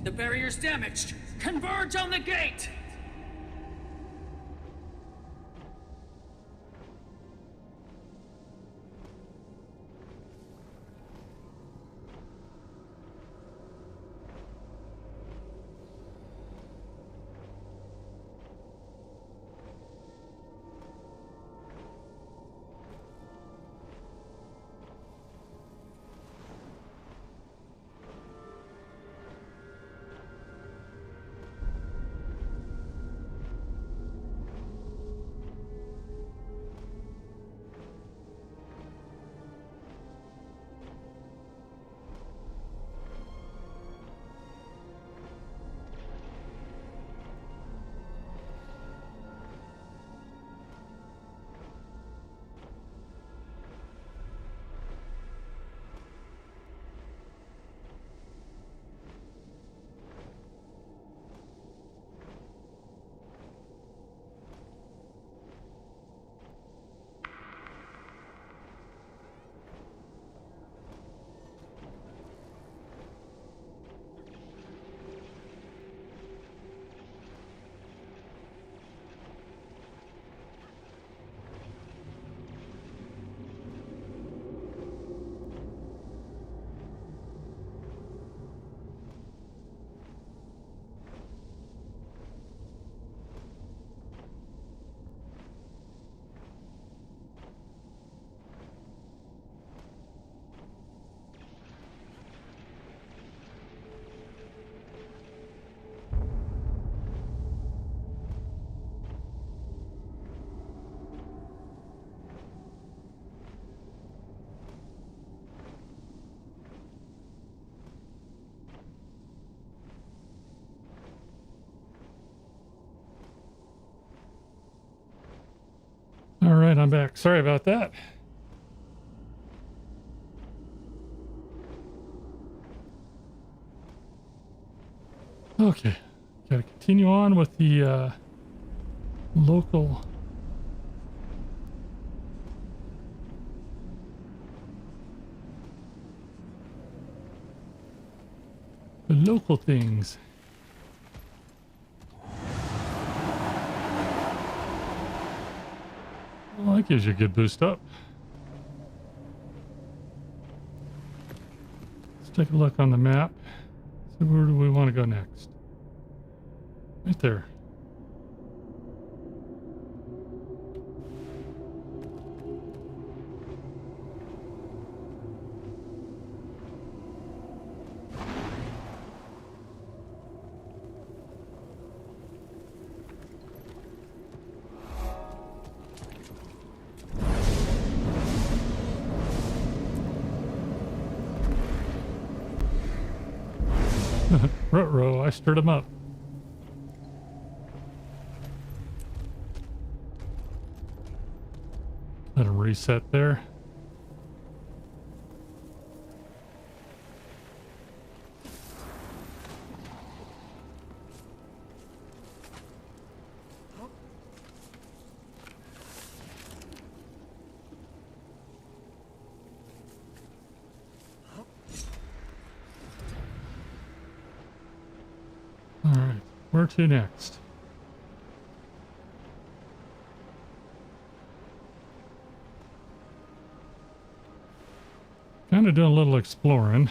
The barrier's damaged. Converge on the gate! All right, I'm back. Sorry about that. Okay, got to continue on with the local things. Well, that gives you a good boost up. Let's take a look on the map. So where do we want to go next? Right there. Ruh-roh, I stirred him up. Let him reset there. All right, where to next? Kind of doing a little exploring.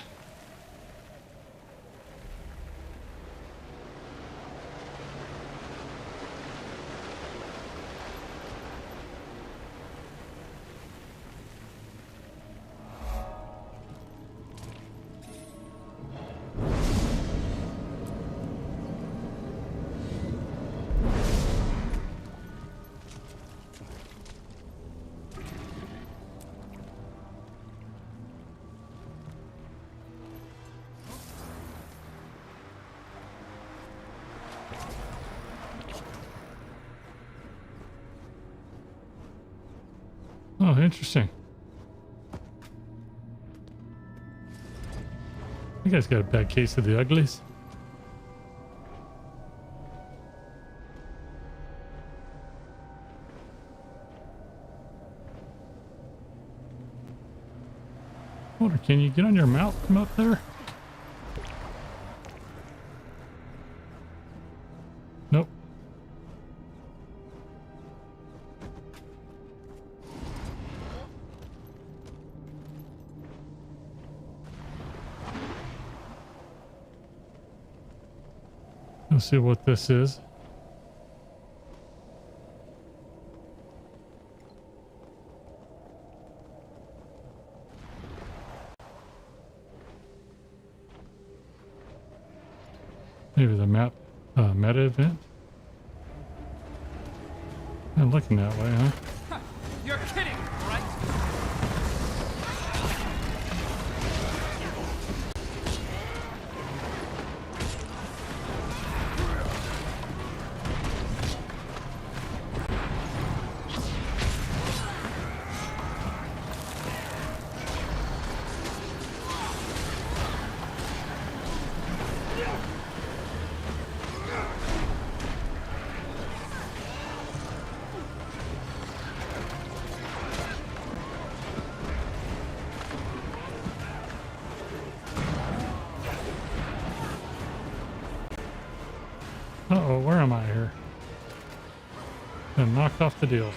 Oh, interesting. You guys got a bad case of the uglies. Water, can you get on your mount from up there? Let's see what this is. Maybe the map meta event. I'm looking that way, huh? You're kidding, right? Uh-oh, where am I here? Been knocked off the deal.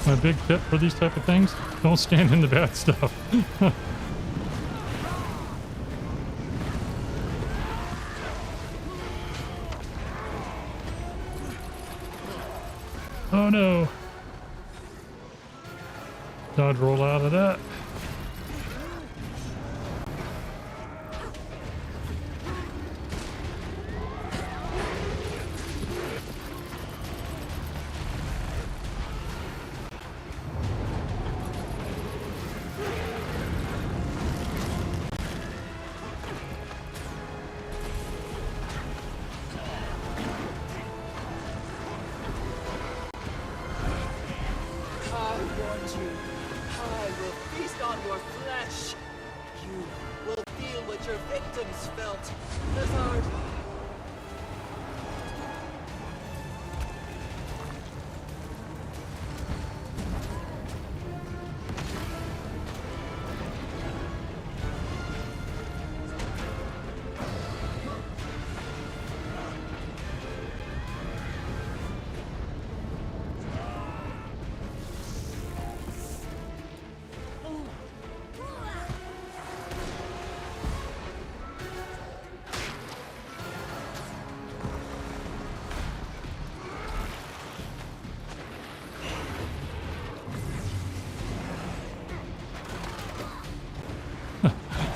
My big tip for these type of things, don't stand in the bad stuff. Oh no. Dodge roll out of that. I will feast on your flesh. You will feel what your victims felt. Lizard.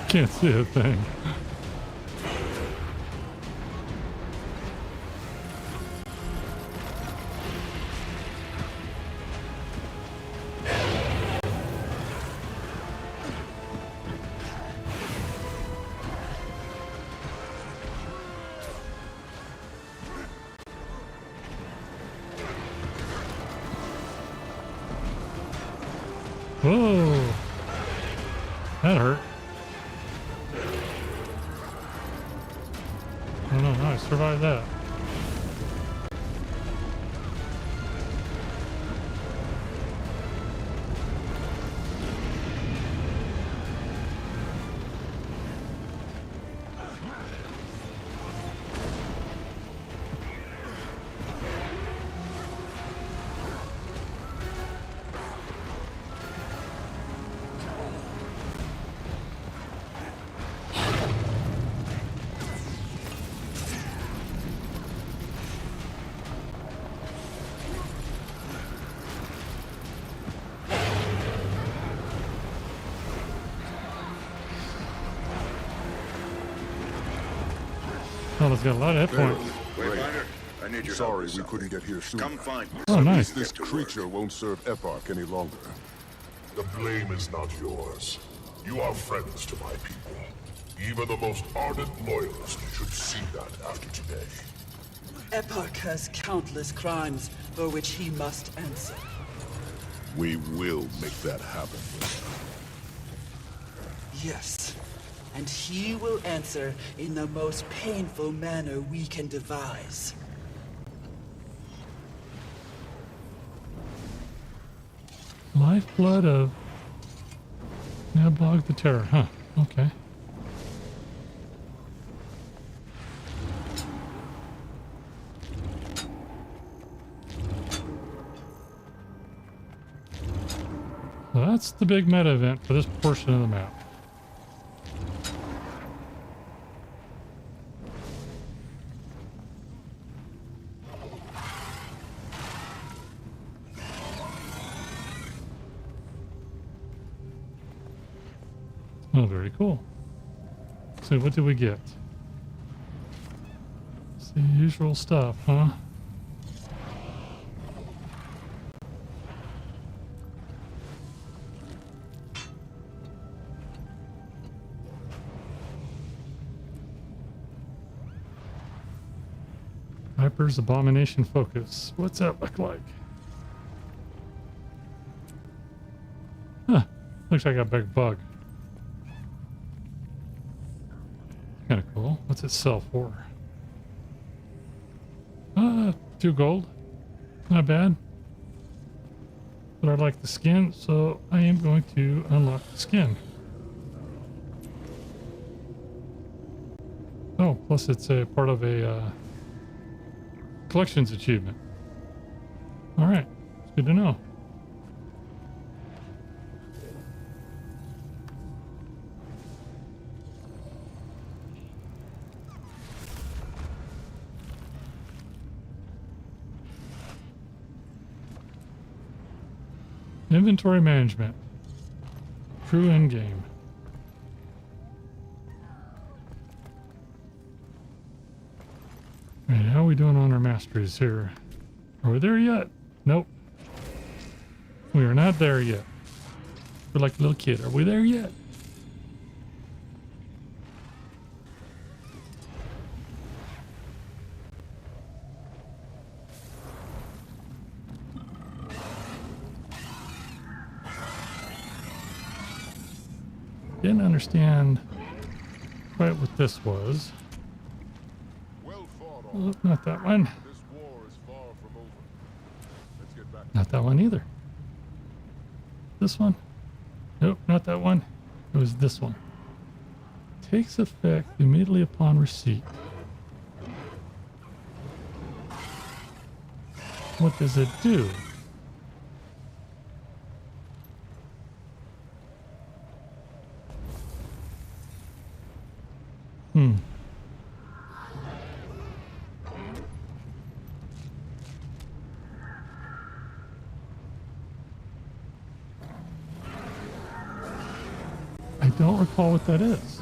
Can't see a thing. Whoa, that hurt. Oh no, I survived that. Oh, it's got a lot of hit points. Wayfinder, I need your help Sorry with we something. couldn't get here sooner. Come find me. Oh, nice. This creature won't serve Eparch any longer. The blame is not yours. You are friends to my people. Even the most ardent loyalist should see that after today. Eparch has countless crimes for which he must answer. We will make that happen. Yes, and he will answer in the most painful manner we can devise. Lifeblood of Nablog the Terror, huh? Okay. So that's the big meta event for this portion of the map. Oh, very cool. So what do we get? It's the usual stuff, huh? Viper's Abomination Focus. What's that look like? Huh. Looks like a big bug. Kind of cool. What's it sell for? 2 gold. Not bad. But I like the skin, so I am going to unlock the skin. Oh, plus it's a part of a collections achievement. All right, it's good to know. Inventory management. True end game. Right, how are we doing on our masteries here? Are we there yet? Nope. We are not there yet. We're like a little kid. Are we there yet? Didn't understand quite what this was. Oh, not that one. This war is far from over. Let's get back. Not that one either. This one? Nope, not that one. It was this one. Takes effect immediately upon receipt. What does it do? I don't recall what that is.